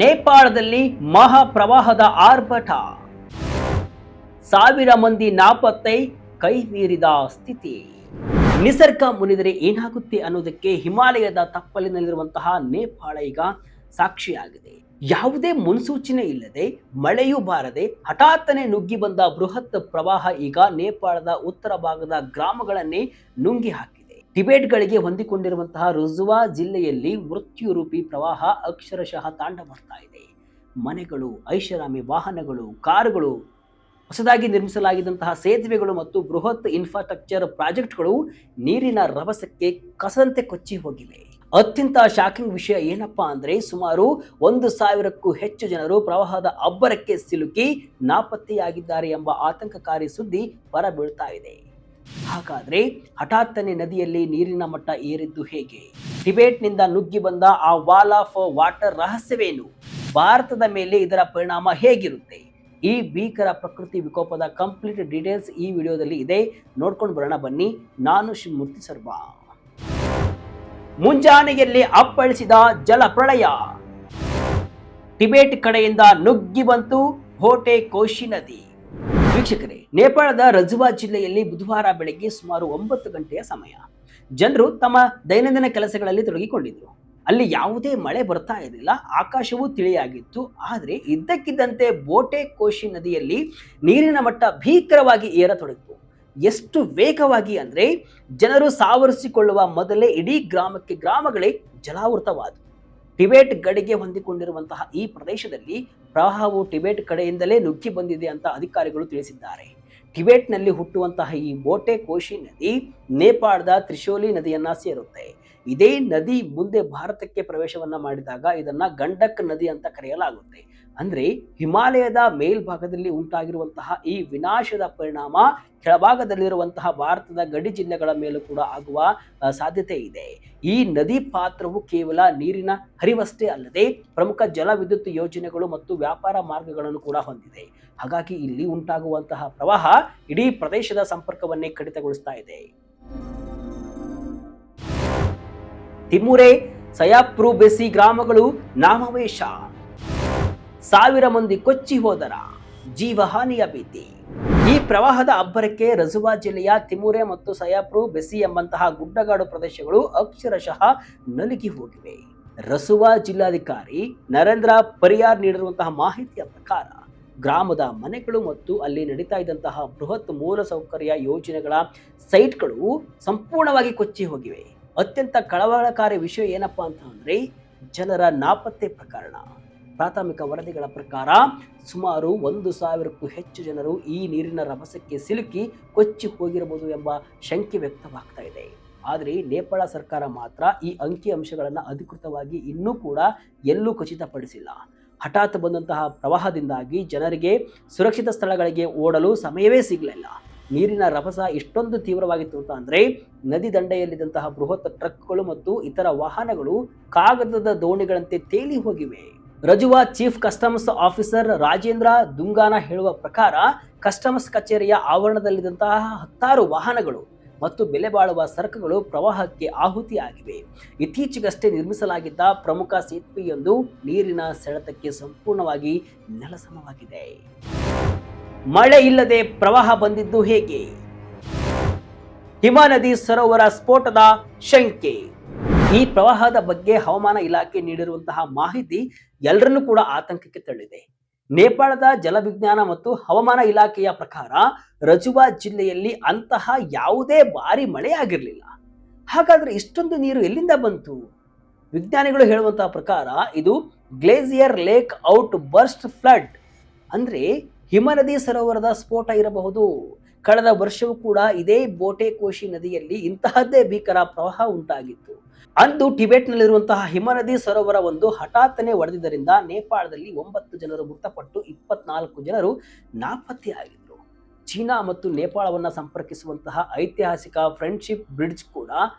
ನೇಪಾಳದಲ್ಲಿ ಮಹಾಪ್ರವಾಹದ ಆರ್ಭಟ, ಸಾವಿರ ಮಂದಿ ನಾಪತ್ತೆ, ಕೈ ಮೀರಿದ ಸ್ಥಿತಿ. ನಿಸರ್ಗ ಮುನಿದರೆ ಏನಾಗುತ್ತೆ ಅನ್ನೋದಕ್ಕೆ ಹಿಮಾಲಯದ ತಪ್ಪಲಿನಲ್ಲಿರುವಂತಹ ನೇಪಾಳ ಈಗ ಸಾಕ್ಷಿಯಾಗಿದೆ. ಯಾವುದೇ ಮುನ್ಸೂಚನೆ ಇಲ್ಲದೆ, ಮಳೆಯೂ ಬಾರದೆ ಹಠಾತ್ತನೆ ನುಗ್ಗಿ ಬಂದ ಬೃಹತ್ ಪ್ರವಾಹ ಈಗ ನೇಪಾಳದ ಉತ್ತರ ಭಾಗದ ಗ್ರಾಮಗಳನ್ನೇ ನುಂಗಿ ಹಾಕಿದೆ. ಟಿಬೆಟ್ಗಳಿಗೆ ಹೊಂದಿಕೊಂಡಿರುವಂತಹ ರುಜುವಾ ಜಿಲ್ಲೆಯಲ್ಲಿ ಮೃತ್ಯು ರೂಪಿ ಪ್ರವಾಹ ಅಕ್ಷರಶಃ ತಾಂಡವಡ್ತಾ ಇದೆ. ಮನೆಗಳು, ಐಷಾರಾಮಿ ವಾಹನಗಳು, ಕಾರುಗಳು, ಹೊಸದಾಗಿ ನಿರ್ಮಿಸಲಾಗಿದ್ದಂತಹ ಸೇತುವೆಗಳು ಮತ್ತು ಬೃಹತ್ ಇನ್ಫ್ರಾಸ್ಟ್ರಕ್ಚರ್ ಪ್ರಾಜೆಕ್ಟ್ಗಳು ನೀರಿನ ರಭಸಕ್ಕೆ ಕಸದಂತೆ ಕೊಚ್ಚಿ ಹೋಗಿವೆ. ಅತ್ಯಂತ ಶಾಕಿಂಗ್ ವಿಷಯ ಏನಪ್ಪಾ ಅಂದ್ರೆ, ಸುಮಾರು 1,000ಕ್ಕೂ ಹೆಚ್ಚು ಜನರು ಪ್ರವಾಹದ ಅಬ್ಬರಕ್ಕೆ ಸಿಲುಕಿ ನಾಪತ್ತೆಯಾಗಿದ್ದಾರೆ ಎಂಬ ಆತಂಕಕಾರಿ ಸುದ್ದಿ ಹೊರಬೀಳ್ತಾ ಇದೆ. ಹಾಗಾದ್ರೆ ಹಠಾತ್ತನೆ ನದಿಯಲ್ಲಿ ನೀರಿನ ಮಟ್ಟ ಏರಿದ್ದು ಹೇಗೆ? ಟಿಬೆಟ್ನಿಂದ ನುಗ್ಗಿ ಬಂದ ಆ ವಾಲ್ ಆಫ್ ವಾಟರ್ ರಹಸ್ಯವೇನು? ಭಾರತದ ಮೇಲೆ ಇದರ ಪರಿಣಾಮ ಹೇಗಿರುತ್ತೆ? ಈ ಭೀಕರ ಪ್ರಕೃತಿ ವಿಕೋಪದ ಕಂಪ್ಲೀಟ್ ಡೀಟೇಲ್ಸ್ ಈ ವಿಡಿಯೋದಲ್ಲಿ ಇದೆ. ನೋಡ್ಕೊಂಡು ಬರೋಣ ಬನ್ನಿ. ನಾನು ಶಿವಮೂರ್ತಿ ಸರ್ವಾ. ಮುಂಜಾನೆಯಲ್ಲಿ ಅಪ್ಪಳಿಸಿದ ಜಲಪ್ರಳಯ, ಟಿಬೆಟ್ ಕಡೆಯಿಂದ ನುಗ್ಗಿ ಬಂತು ಭೋಟೆ ಕೋಶಿ ನದಿ. ವೀಕ್ಷಕರೇ, ನೇಪಾಳದ ರಜುವಾ ಜಿಲ್ಲೆಯಲ್ಲಿ ಬುಧವಾರ ಬೆಳಗ್ಗೆ ಸುಮಾರು 9 ಗಂಟೆಯ ಸಮಯ ಜನರು ತಮ್ಮ ದೈನಂದಿನ ಕೆಲಸಗಳಲ್ಲಿ ತೊಡಗಿಕೊಂಡಿದ್ರು. ಅಲ್ಲಿ ಯಾವುದೇ ಮಳೆ ಬರ್ತಾ ಇರಲಿಲ್ಲ, ಆಕಾಶವೂ ತಿಳಿಯಾಗಿತ್ತು. ಆದರೆ ಇದ್ದಕ್ಕಿದ್ದಂತೆ ಬೋಟೆ ಕೋಶಿ ನದಿಯಲ್ಲಿ ನೀರಿನ ಮಟ್ಟ ಭೀಕರವಾಗಿ ಏರತೊಡಗಿತು. ಎಷ್ಟು ವೇಗವಾಗಿ ಅಂದರೆ, ಜನರು ಸಾವರಿಸಿಕೊಳ್ಳುವ ಮೊದಲೇ ಇಡೀ ಗ್ರಾಮಗಳೇ ಜಲಾವೃತವಾದವು. ಟಿಬೆಟ್ ಗಡಿಗೆ ಹೊಂದಿಕೊಂಡಿರುವಂತಹ ಈ ಪ್ರದೇಶದಲ್ಲಿ ಪ್ರವಾಹವು ಟಿಬೆಟ್ ಕಡೆಯಿಂದಲೇ ನುಗ್ಗಿ ಬಂದಿದೆ ಅಂತ ಅಧಿಕಾರಿಗಳು ತಿಳಿಸಿದ್ದಾರೆ. ಟಿಬೆಟ್ನಲ್ಲಿ ಹುಟ್ಟುವಂತಹ ಈ ಬೋಟೆ ಕೋಶಿ ನದಿ ನೇಪಾಳದ ತ್ರಿಶೂಲಿ ನದಿಯನ್ನ ಸೇರುತ್ತೆ. ಇದೇ ನದಿ ಮುಂದೆ ಭಾರತಕ್ಕೆ ಪ್ರವೇಶವನ್ನ ಮಾಡಿದಾಗ ಇದನ್ನ ಗಂಡಕ್ ನದಿ ಅಂತ ಕರೆಯಲಾಗುತ್ತೆ. ಅಂದ್ರೆ ಹಿಮಾಲಯದ ಮೇಲ್ಭಾಗದಲ್ಲಿ ಉಂಟಾಗಿರುವಂತಹ ಈ ವಿನಾಶದ ಪರಿಣಾಮ ಕೆಳಭಾಗದಲ್ಲಿರುವಂತಹ ಭಾರತದ ಗಡಿ ಜಿಲ್ಲೆಗಳ ಮೇಲೂ ಕೂಡ ಆಗುವ ಸಾಧ್ಯತೆ ಇದೆ. ಈ ನದಿ ಪಾತ್ರವು ಕೇವಲ ನೀರಿನ ಹರಿವಷ್ಟೇ ಅಲ್ಲದೆ ಪ್ರಮುಖ ಜಲ ವಿದ್ಯುತ್ ಯೋಜನೆಗಳು ಮತ್ತು ವ್ಯಾಪಾರ ಮಾರ್ಗಗಳನ್ನು ಕೂಡ ಹೊಂದಿದೆ. ಹಾಗಾಗಿ ಇಲ್ಲಿ ಉಂಟಾಗುವಂತಹ ಪ್ರವಾಹ ಇಡೀ ಪ್ರದೇಶದ ಸಂಪರ್ಕವನ್ನೇ ಕಡಿತಗೊಳಿಸ್ತಾ ಇದೆ. ತಿಮುರೆ, ಸಯಾಪ್ರು ಬೆಸಿ ಗ್ರಾಮಗಳು ನಾಮಾವೇಶ, 1000 ಮಂದಿ ಕೊಚ್ಚಿ ಹೋದರ, ಜೀವಹಾನಿಯ ಭೀತಿ. ಈ ಪ್ರವಾಹದ ಅಬ್ಬರಕ್ಕೆ ರಜುವಾ ಜಿಲ್ಲೆಯ ತಿಮುರೆ ಮತ್ತು ಸಯಾಪ್ರು ಬೆಸಿ ಎಂಬಂತಹ ಗುಡ್ಡಗಾಡು ಪ್ರದೇಶಗಳು ಅಕ್ಷರಶಃ ನಲುಗಿ ಹೋಗಿವೆ. ರಸುವಾ ಜಿಲ್ಲಾಧಿಕಾರಿ ನರೇಂದ್ರ ಪರಿಯಾರ್ ನೀಡಿರುವಂತಹ ಮಾಹಿತಿಯ ಪ್ರಕಾರ, ಗ್ರಾಮದ ಮನೆಗಳು ಮತ್ತು ಅಲ್ಲಿ ನಡೀತಾ ಇದ್ದಂತಹ ಬೃಹತ್ ಮೂಲಸೌಕರ್ಯ ಯೋಜನೆಗಳ ಸೈಟ್ಗಳು ಸಂಪೂರ್ಣವಾಗಿ ಕೊಚ್ಚಿ ಹೋಗಿವೆ. ಅತ್ಯಂತ ಕಳವಳಕಾರಿ ವಿಷಯ ಏನಪ್ಪಾ ಅಂತ ಅಂದ್ರೆ, ಜನರ ನಾಪತ್ತೆ ಪ್ರಕರಣ. ಪ್ರಾಥಮಿಕ ವರದಿಗಳ ಪ್ರಕಾರ ಸುಮಾರು 1,000ಕ್ಕೂ ಹೆಚ್ಚು ಜನರು ಈ ನೀರಿನ ರಭಸಕ್ಕೆ ಸಿಲುಕಿ ಕೊಚ್ಚಿ ಹೋಗಿರಬಹುದು ಎಂಬ ಶಂಕೆ ವ್ಯಕ್ತವಾಗ್ತಾ ಇದೆ. ಆದರೆ ನೇಪಾಳ ಸರ್ಕಾರ ಮಾತ್ರ ಈ ಅಂಕಿ ಅಂಶಗಳನ್ನು ಅಧಿಕೃತವಾಗಿ ಇನ್ನೂ ಕೂಡ ಎಲ್ಲೂ ಖಚಿತಪಡಿಸಿಲ್ಲ. ಹಠಾತ್ ಬಂದಂತಹ ಪ್ರವಾಹದಿಂದಾಗಿ ಜನರಿಗೆ ಸುರಕ್ಷಿತ ಸ್ಥಳಗಳಿಗೆ ಓಡಲು ಸಮಯವೇ ಸಿಗಲಿಲ್ಲ. ನೀರಿನ ರಭಸ ಇಷ್ಟೊಂದು ತೀವ್ರವಾಗಿತ್ತು ಅಂತ ಅಂದ್ರೆ, ನದಿ ದಂಡೆಯಲ್ಲಿದ್ದಂತಹ ಬೃಹತ್ ಟ್ರಕ್ಗಳು ಮತ್ತು ಇತರ ವಾಹನಗಳು ಕಾಗದದ ದೋಣಿಗಳಂತೆ ತೇಲಿ ಹೋಗಿವೆ. ರಜುವಾ ಚೀಫ್ ಕಸ್ಟಮ್ಸ್ ಆಫೀಸರ್ ರಾಜೇಂದ್ರ ದುಂಗಾನ ಹೇಳುವ ಪ್ರಕಾರ, ಕಸ್ಟಮ್ಸ್ ಕಚೇರಿಯ ಆವರಣದಲ್ಲಿದ್ದಂತಹ 10 ವಾಹನಗಳು ಮತ್ತು ಬೆಲೆ ಬಾಳುವ ಸರಕುಗಳು ಪ್ರವಾಹಕ್ಕೆ ಆಹುತಿಯಾಗಿವೆ. ಇತ್ತೀಚೆಗಷ್ಟೇ ನಿರ್ಮಿಸಲಾಗಿದ್ದ ಪ್ರಮುಖ ಸೇತುವೆಯೊಂದು ನೀರಿನ ಸೆಳೆತಕ್ಕೆ ಸಂಪೂರ್ಣವಾಗಿ ನೆಲಸಮವಾಗಿದೆ. ಮಳೆ ಇಲ್ಲದೆ ಪ್ರವಾಹ ಬಂದಿದ್ದು ಹೇಗೆ? ಹಿಮನದಿ ಸರೋವರ ಸ್ಫೋಟದ ಶಂಕೆ. ಈ ಪ್ರವಾಹದ ಬಗ್ಗೆ ಹವಾಮಾನ ಇಲಾಖೆ ನೀಡಿರುವಂತಹ ಮಾಹಿತಿ ಎಲ್ಲರನ್ನೂ ಕೂಡ ಆತಂಕಕ್ಕೆ ತಳ್ಳಿದೆ. ನೇಪಾಳದ ಜಲವಿಜ್ಞಾನ ಮತ್ತು ಹವಾಮಾನ ಇಲಾಖೆಯ ಪ್ರಕಾರ ರಜುವಾ ಜಿಲ್ಲೆಯಲ್ಲಿ ಅಂತಹ ಯಾವುದೇ ಭಾರಿ ಮಳೆ ಆಗಿರಲಿಲ್ಲ. ಹಾಗಾದ್ರೆ ಇಷ್ಟೊಂದು ನೀರು ಎಲ್ಲಿಂದ ಬಂತು? ವಿಜ್ಞಾನಿಗಳು ಹೇಳುವಂತಹ ಪ್ರಕಾರ ಇದು glacier lake out burst flood, ಅಂದ್ರೆ ಹಿಮನದಿ ಸರೋವರದ ಸ್ಫೋಟ ಇರಬಹುದು. ಕಳೆದ ವರ್ಷವೂ ಕೂಡ ಇದೇ ಬೋಟೆ ಕೋಶಿ ನದಿಯಲ್ಲಿ ಇಂತಹದ್ದೇ ಭೀಕರ ಪ್ರವಾಹ ಉಂಟಾಗಿತ್ತು. ಅಂದು ಟಿಬೆಟ್ನಲ್ಲಿರುವಂತಹ ಹಿಮನದಿ ಸರೋವರ ಒಂದು ಹಠಾತ್ತನೆ ಒಡೆದಿದ್ದರಿಂದ ನೇಪಾಳದಲ್ಲಿ 9 ಜನರು ಮೃತಪಟ್ಟು 24 ಜನರು ನಾಪತ್ತೆಯಾಗಿದ್ದರು. ಚೀನಾ ಮತ್ತು ನೇಪಾಳವನ್ನು ಸಂಪರ್ಕಿಸುವಂತಹ ಐತಿಹಾಸಿಕ ಫ್ರೆಂಡ್ಶಿಪ್ ಬ್ರಿಡ್ಜ್ ಕೂಡ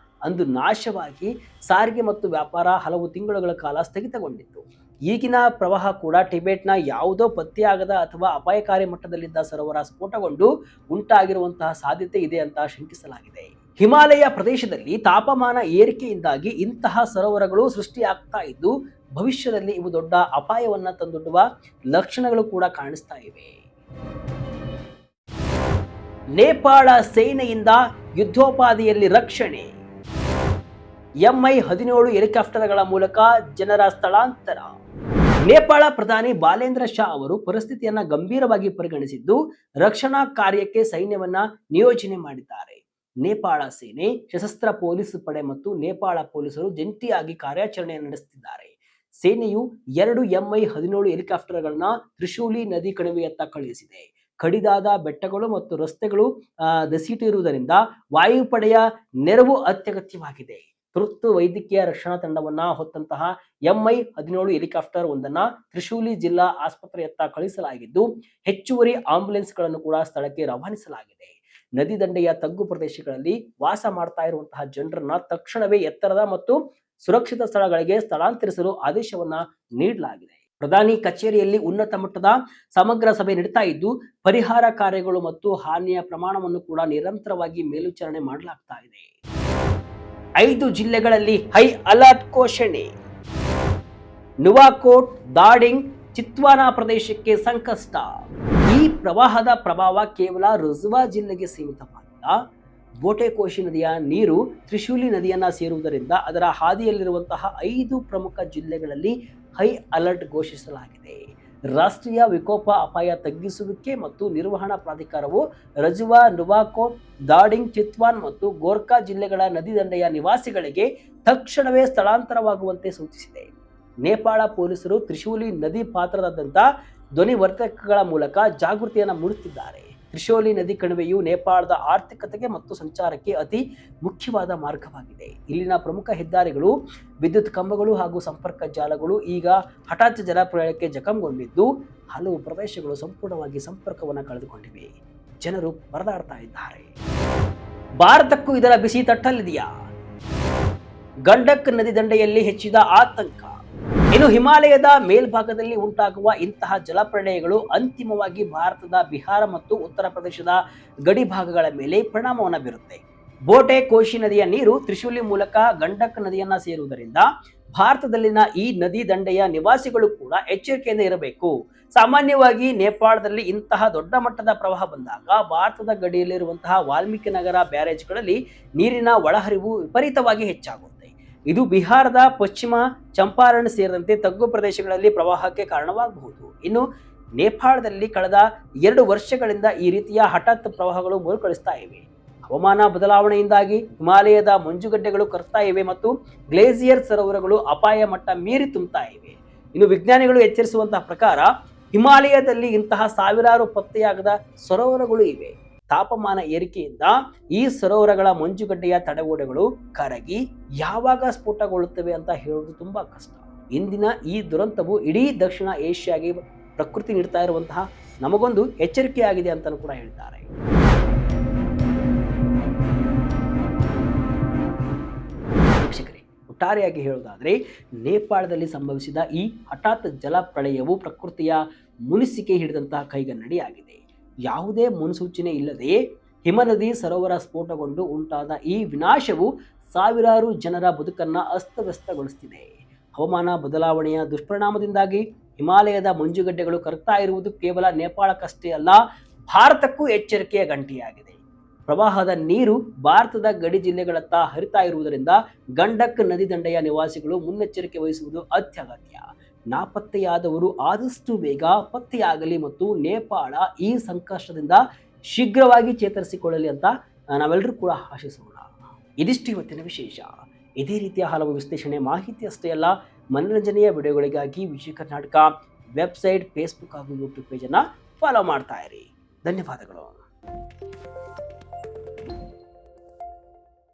ಅಂದು ನಾಶವಾಗಿ ಸಾರಿಗೆ ಮತ್ತು ವ್ಯಾಪಾರ ಹಲವು ತಿಂಗಳುಗಳ ಕಾಲ ಸ್ಥಗಿತಗೊಂಡಿತ್ತು. ಈಗಿನ ಪ್ರವಾಹ ಕೂಡ ಟಿಬೆಟ್ನ ಯಾವುದೋ ಪತ್ತೆಯಾಗದ ಅಥವಾ ಅಪಾಯಕಾರಿ ಮಟ್ಟದಲ್ಲಿದ್ದ ಸರೋವರ ಸ್ಫೋಟಗೊಂಡು ಉಂಟಾಗಿರುವಂತಹ ಸಾಧ್ಯತೆ ಇದೆ ಅಂತ ಶಂಕಿಸಲಾಗಿದೆ. ಹಿಮಾಲಯ ಪ್ರದೇಶದಲ್ಲಿ ತಾಪಮಾನ ಏರಿಕೆಯಿಂದಾಗಿ ಇಂತಹ ಸರೋವರಗಳು ಸೃಷ್ಟಿಯಾಗ್ತಾ ಇದ್ದು ಭವಿಷ್ಯದಲ್ಲಿ ಇವು ದೊಡ್ಡ ಅಪಾಯವನ್ನ ತಂದೊಡ್ಡುವ ಲಕ್ಷಣಗಳು ಕೂಡ ಕಾಣಿಸ್ತಾ ಇವೆ. ನೇಪಾಳ ಸೇನೆಯಿಂದ ಯುದ್ಧೋಪಾದಿಯಲ್ಲಿ ರಕ್ಷಣೆ. Mi-17 ಹೆಲಿಕಾಪ್ಟರ್ಗಳ ಮೂಲಕ ಜನರ ಸ್ಥಳಾಂತರ. ನೇಪಾಳ ಪ್ರಧಾನಿ ಬಾಲೇಂದ್ರ ಶಾ ಅವರು ಪರಿಸ್ಥಿತಿಯನ್ನ ಗಂಭೀರವಾಗಿ ಪರಿಗಣಿಸಿದ್ದು ರಕ್ಷಣಾ ಕಾರ್ಯಕ್ಕೆ ಸೈನ್ಯವನ್ನ ನಿಯೋಜನೆ ಮಾಡಿದ್ದಾರೆ. ನೇಪಾಳ ಸೇನೆ, ಸಶಸ್ತ್ರ ಪೊಲೀಸ್ ಪಡೆ ಮತ್ತು ನೇಪಾಳ ಪೊಲೀಸರು ಜಂಟಿಯಾಗಿ ಕಾರ್ಯಾಚರಣೆ ನಡೆಸುತ್ತಿದ್ದಾರೆ. ಸೇನೆಯು 2 Mi-17 ಹೆಲಿಕಾಪ್ಟರ್ಗಳನ್ನ ತ್ರಿಶೂಲಿ ನದಿ ಕಣಿವೆಯತ್ತ ಕಳುಹಿಸಿದೆ. ಕಡಿದಾದ ಬೆಟ್ಟಗಳು ಮತ್ತು ರಸ್ತೆಗಳು ದಸಿಟಿರುವುದರಿಂದ ವಾಯುಪಡೆಯ ನೆರವು ಅತ್ಯಗತ್ಯವಾಗಿದೆ. ತುರ್ತು ವೈದ್ಯಕೀಯ ರಕ್ಷಣಾ ತಂಡವನ್ನ ಹೊತ್ತಂತಹ Mi-17 ಹೆಲಿಕಾಪ್ಟರ್ ಒಂದನ್ನ ತ್ರಿಶೂಲಿ ಜಿಲ್ಲಾ ಆಸ್ಪತ್ರೆಯತ್ತ ಕಳುಹಿಸಲಾಗಿದ್ದು ಹೆಚ್ಚುವರಿ ಆಂಬ್ಯುಲೆನ್ಸ್ಗಳನ್ನು ಕೂಡ ಸ್ಥಳಕ್ಕೆ ರವಾನಿಸಲಾಗಿದೆ. ನದಿ ದಂಡೆಯ ತಗ್ಗು ಪ್ರದೇಶಗಳಲ್ಲಿ ವಾಸ ಮಾಡ್ತಾ ಇರುವಂತಹ ಜನರನ್ನ ತಕ್ಷಣವೇ ಎತ್ತರದ ಮತ್ತು ಸುರಕ್ಷಿತ ಸ್ಥಳಗಳಿಗೆ ಸ್ಥಳಾಂತರಿಸಲು ಆದೇಶವನ್ನ ನೀಡಲಾಗಿದೆ. ಪ್ರಧಾನಿ ಕಚೇರಿಯಲ್ಲಿ ಉನ್ನತ ಮಟ್ಟದ ಸಮಗ್ರ ಸಭೆ ನಡೀತಾ ಇದ್ದು ಪರಿಹಾರ ಕಾರ್ಯಗಳು ಮತ್ತು ಹಾನಿಯ ಪ್ರಮಾಣವನ್ನು ಕೂಡ ನಿರಂತರವಾಗಿ ಮೇಲ್ವಿಚಾರಣೆ ಮಾಡಲಾಗ್ತಾ ಇದೆ. 5 ಜಿಲ್ಲೆಗಳಲ್ಲಿ ಹೈ ಅಲರ್ಟ್ ಘೋಷಣೆ. ನುವಾಕೋಟ್, ದಾಡಿಂಗ್, ಚಿತ್ವಾನ ಪ್ರದೇಶಕ್ಕೆ ಸಂಕಷ್ಟ. ಈ ಪ್ರವಾಹದ ಪ್ರಭಾವ ಕೇವಲ ರುಜುವಾ ಜಿಲ್ಲೆಗೆ ಸೀಮಿತವಾಗಿಲ್ಲ. ಬೋಟೆಕೋಶಿ ನದಿಯ ನೀರು ತ್ರಿಶೂಲಿ ನದಿಯನ್ನ ಸೇರುವುದರಿಂದ ಅದರ ಹಾದಿಯಲ್ಲಿರುವಂತಹ 5 ಪ್ರಮುಖ ಜಿಲ್ಲೆಗಳಲ್ಲಿ ಹೈ ಅಲರ್ಟ್ ಘೋಷಿಸಲಾಗಿದೆ. ರಾಷ್ಟ್ರೀಯ ವಿಕೋಪ ಅಪಾಯ ತಗ್ಗಿಸುವಿಕೆ ಮತ್ತು ನಿರ್ವಹಣಾ ಪ್ರಾಧಿಕಾರವು ರಜುವಾ, ನುವಾಕೋಟ್, ದಾಡಿಂಗ್, ಚಿತ್ವಾನ್ ಮತ್ತು ಗೋರ್ಖಾ ಜಿಲ್ಲೆಗಳ ನದಿ ದಂಡೆಯ ನಿವಾಸಿಗಳಿಗೆ ತಕ್ಷಣವೇ ಸ್ಥಳಾಂತರವಾಗುವಂತೆ ಸೂಚಿಸಿದೆ. ನೇಪಾಳ ಪೊಲೀಸರು ತ್ರಿಶೂಲಿ ನದಿ ಪಾತ್ರದಾದ್ಯಂತ ಧ್ವನಿವರ್ಧಕಗಳ ಮೂಲಕ ಜಾಗೃತಿಯನ್ನು ಮೂಡಿಸುತ್ತಿದ್ದಾರೆ. ತ್ರಿಶೂಲಿ ನದಿ ಕಣಿವೆಯು ನೇಪಾಳದ ಆರ್ಥಿಕತೆಗೆ ಮತ್ತು ಸಂಚಾರಕ್ಕೆ ಅತಿ ಮುಖ್ಯವಾದ ಮಾರ್ಗವಾಗಿದೆ. ಇಲ್ಲಿನ ಪ್ರಮುಖ ಹೆದ್ದಾರಿಗಳು, ವಿದ್ಯುತ್ ಕಂಬಗಳು ಹಾಗೂ ಸಂಪರ್ಕ ಜಾಲಗಳು ಈಗ ಹಠಾತ್ ಜಲಪ್ರಳಯಕ್ಕೆ ಜಖಂಗೊಂಡಿದ್ದು ಹಲವು ಪ್ರದೇಶಗಳು ಸಂಪೂರ್ಣವಾಗಿ ಸಂಪರ್ಕವನ್ನು ಕಳೆದುಕೊಂಡಿವೆ. ಜನರು ಪರದಾಡ್ತಾ ಇದ್ದಾರೆ. ಭಾರತಕ್ಕೂ ಇದರ ಬಿಸಿ ತಟ್ಟಲಿದೆಯಾ? ಗಂಡಕ್ ನದಿ ದಂಡೆಯಲ್ಲಿ ಹೆಚ್ಚಿದ ಆತಂಕ. ಇನ್ನು ಹಿಮಾಲಯದ ಮೇಲ್ಭಾಗದಲ್ಲಿ ಉಂಟಾಗುವ ಇಂತಹ ಜಲಪ್ರಳಯಗಳು ಅಂತಿಮವಾಗಿ ಭಾರತದ ಬಿಹಾರ ಮತ್ತು ಉತ್ತರ ಪ್ರದೇಶದ ಗಡಿ ಭಾಗಗಳ ಮೇಲೆ ಪರಿಣಾಮವನ್ನು ಬೀರುತ್ತೆ. ಬೋಟೆಕೋಶಿ ನದಿಯ ನೀರು ತ್ರಿಶೂಲಿ ಮೂಲಕ ಗಂಡಕ್ ನದಿಯನ್ನ ಸೇರುವುದರಿಂದ ಭಾರತದಲ್ಲಿನ ಈ ನದಿ ದಂಡೆಯ ನಿವಾಸಿಗಳು ಕೂಡ ಎಚ್ಚರಿಕೆಯಿಂದ ಇರಬೇಕು. ಸಾಮಾನ್ಯವಾಗಿ ನೇಪಾಳದಲ್ಲಿ ಇಂತಹ ದೊಡ್ಡ ಮಟ್ಟದ ಪ್ರವಾಹ ಬಂದಾಗ ಭಾರತದ ಗಡಿಯಲ್ಲಿರುವಂತಹ ವಾಲ್ಮೀಕಿ ನಗರ ಬ್ಯಾರೇಜ್ಗಳಲ್ಲಿ ನೀರಿನ ಒಳಹರಿವು ವಿಪರೀತವಾಗಿ ಹೆಚ್ಚಾಗುತ್ತೆ. ಇದು ಬಿಹಾರದ ಪಶ್ಚಿಮ ಚಂಪಾರಣ್ ಸೇರಿದಂತೆ ತಗ್ಗು ಪ್ರದೇಶಗಳಲ್ಲಿ ಪ್ರವಾಹಕ್ಕೆ ಕಾರಣವಾಗಬಹುದು. ಇನ್ನು ನೇಪಾಳದಲ್ಲಿ ಕಳೆದ 2 ವರ್ಷಗಳಿಂದ ಈ ರೀತಿಯ ಹಠಾತ್ ಪ್ರವಾಹಗಳು ಮರುಕಳಿಸ್ತಾ ಇವೆ. ಹವಾಮಾನ ಬದಲಾವಣೆಯಿಂದಾಗಿ ಹಿಮಾಲಯದ ಮಂಜುಗಡ್ಡೆಗಳು ಕರಗ್ತಾ ಇವೆ ಮತ್ತು ಗ್ಲೇಸಿಯರ್ ಸರೋವರಗಳು ಅಪಾಯ ಮಟ್ಟ ಮೀರಿ ತುಂಬುತ್ತಾ ಇವೆ. ಇನ್ನು ವಿಜ್ಞಾನಿಗಳು ಎಚ್ಚರಿಸುವಂತಹ ಪ್ರಕಾರ ಹಿಮಾಲಯದಲ್ಲಿ ಇಂತಹ ಸಾವಿರಾರು ಪತ್ತೆಯಾಗದ ಸರೋವರಗಳು ಇವೆ. ತಾಪಮಾನ ಏರಿಕೆಯಿಂದ ಈ ಸರೋವರಗಳ ಮಂಜುಗಡ್ಡೆಯ ತಡೆಗೋಡೆಗಳು ಕರಗಿ ಯಾವಾಗ ಸ್ಫೋಟಗೊಳ್ಳುತ್ತವೆ ಅಂತ ಹೇಳೋದು ತುಂಬಾ ಕಷ್ಟ. ಇಂದಿನ ಈ ದುರಂತವು ಇಡೀ ದಕ್ಷಿಣ ಏಷ್ಯಾಗೆ ಪ್ರಕೃತಿ ನೀಡ್ತಾ ಇರುವಂತಹ ನಮಗೊಂದು ಎಚ್ಚರಿಕೆಯಾಗಿದೆ ಅಂತಲೂ ಕೂಡ ಹೇಳ್ತಾರೆ. ವೀಕ್ಷಕರೇ, ಒಟ್ಟಾರೆಯಾಗಿ ಹೇಳುವುದಾದರೆ ನೇಪಾಳದಲ್ಲಿ ಸಂಭವಿಸಿದ ಈ ಹಠಾತ್ ಜಲಪ್ರಳಯವು ಪ್ರಕೃತಿಯ ಮುನಿಸಿಕೆ ಹಿಡಿದಂತಹ ಕೈಗನ್ನಡಿಯಾಗಿದೆ. ಯಾವುದೇ ಮುನ್ಸೂಚನೆ ಇಲ್ಲದೆಯೇ ಹಿಮನದಿ ಸರೋವರ ಸ್ಫೋಟಗೊಂಡು ಉಂಟಾದ ಈ ವಿನಾಶವು ಸಾವಿರಾರು ಜನರ ಬದುಕನ್ನು ಅಸ್ತವ್ಯಸ್ತಗೊಳಿಸುತ್ತಿದೆ. ಹವಾಮಾನ ಬದಲಾವಣೆಯ ದುಷ್ಪರಿಣಾಮದಿಂದಾಗಿ ಹಿಮಾಲಯದ ಮಂಜುಗಡ್ಡೆಗಳು ಕರಗ್ತಾ ಇರುವುದು ಕೇವಲ ನೇಪಾಳಕ್ಕಷ್ಟೇ ಅಲ್ಲ, ಭಾರತಕ್ಕೂ ಎಚ್ಚರಿಕೆಯ ಗಂಟೆಯಾಗಿದೆ. ಪ್ರವಾಹದ ನೀರು ಭಾರತದ ಗಡಿ ಜಿಲ್ಲೆಗಳತ್ತ ಹರಿತಾ ಇರುವುದರಿಂದ ಗಂಡಕ್ ನದಿ ದಂಡೆಯ ನಿವಾಸಿಗಳು ಮುನ್ನೆಚ್ಚರಿಕೆ ವಹಿಸುವುದು ಅತ್ಯಗತ್ಯ. ನಾಪತ್ತೆಯಾದವರು ಆದಷ್ಟು ಬೇಗ ಪತ್ತೆಯಾಗಲಿ ಮತ್ತು ನೇಪಾಳ ಈ ಸಂಕಷ್ಟದಿಂದ ಶೀಘ್ರವಾಗಿ ಚೇತರಿಸಿಕೊಳ್ಳಲಿ ಅಂತ ನಾವೆಲ್ಲರೂ ಕೂಡ ಆಶಿಸೋಣ. ಇದಿಷ್ಟು ಇವತ್ತಿನ ವಿಶೇಷ. ಇದೇ ರೀತಿಯ ಹಲವು ವಿಶ್ಲೇಷಣೆ ಮಾಹಿತಿ ಅಷ್ಟೇ ಅಲ್ಲ, ಮನರಂಜನೆಯ ವಿಡಿಯೋಗಳಿಗಾಗಿ ವಿಜಯ ಕರ್ನಾಟಕ ವೆಬ್ಸೈಟ್, ಫೇಸ್ಬುಕ್ ಹಾಗೂ ಯೂಟ್ಯೂಬ್ ಪೇಜನ್ನು ಫಾಲೋ ಮಾಡ್ತಾ ಇರಿ. ಧನ್ಯವಾದಗಳು.